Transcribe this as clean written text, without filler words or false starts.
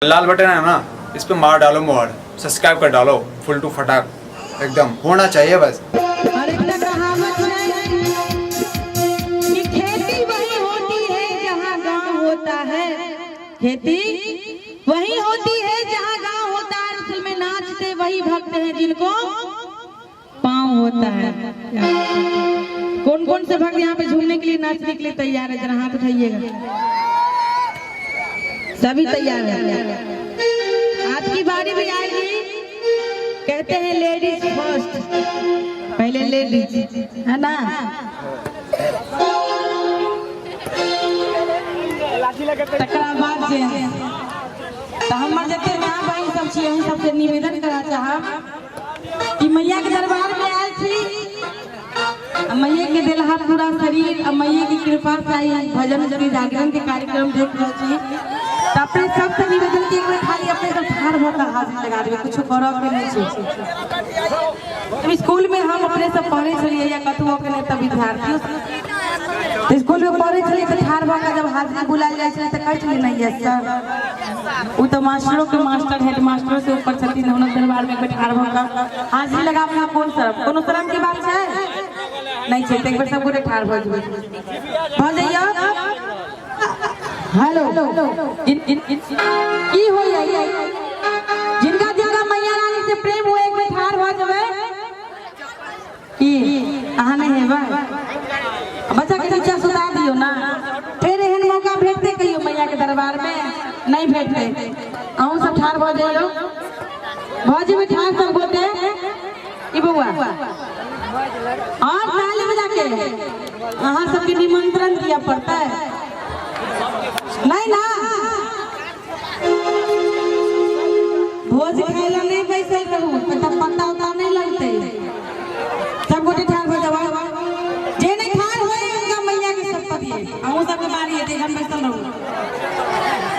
लाल button है ना, इस पे मार डालो मोहर, सब्सक्राइब कर डालो फुल टू फटाक, एकदम होना चाहिए बस। और एक कहावत है कि खेती वही होती है जहाँ गांव होता है, खेती वही होती है जहाँ गांव होता है। असल में नाचते वही भक्त हैं जिनको पाँव होता है। कौन कौन से भक्त यहाँ पे झूमने के लिए नाचने के लिए तैयार है? जरा हाथ उठाइएगा। सभी तैयार है। आज की बारी भी आएगी। कहते हैं लेडीज फर्स्ट, पहले लेडीज है ना। तकरा बाद से तो हमर जते माँ बहन सब छी, हम सबसे निवेदन करा चाहब कि मैया के दरबार में आयल छी, मैया के देलहा पूरा शरीर, मैया की कृपा से भजन जागरण के कार्यक्रम देख रहे छी। अपने सबसे निवेदन की खाली अपने सब ठाड़ होकर हाजिर लगा देवे, कुछ करब के नहीं छै। स्कूल में हम अपने सब पढ़े छलिए या कतुओ के नहीं, तब विद्यार्थी स्कूल में पढ़े छलिए तो ठाड़ होकर जब हाजिरी बुलायल जाय छले तो कह छलिए नहीं है सर, वो तो मास्टरों के मास्टर हेड मास्टरों से ऊपर छथिन, उन्होंने दरबार में ठाड़ होकर हाजिरी लगावे। कौन शर्म, कोनो शर्म की बात है नहीं छै। एक बार सब गोटे ठाड़ भ जाइए। हेलो की हो जिनका जिनका मैया रानी से प्रेम हो एक बेर ठाड़ हो जावे की अहाँ नहीं हेबा। बच्चा के नीचे सुता दियो ना, फिर एहन मौका भेटते कहियो मैया के दरबार में नहीं भेटते। अहूँ सब ठाड़ भ जाइयो, भ जेबे ठाड़ सब गोटे ई बउआ, और ताली बजा के अहाँ सबके निमंत्रण दिया पड़ता है नहीं ना। भोज खाइला नहीं बैसल रहू, पत्ता उता नहीं लगते। सब गोटे ठाड़ हो जावा, जे नहीं ठाड़ होए उनका मैया के शपथ है। हमहू सबके बारी है, हम बैसल रहू।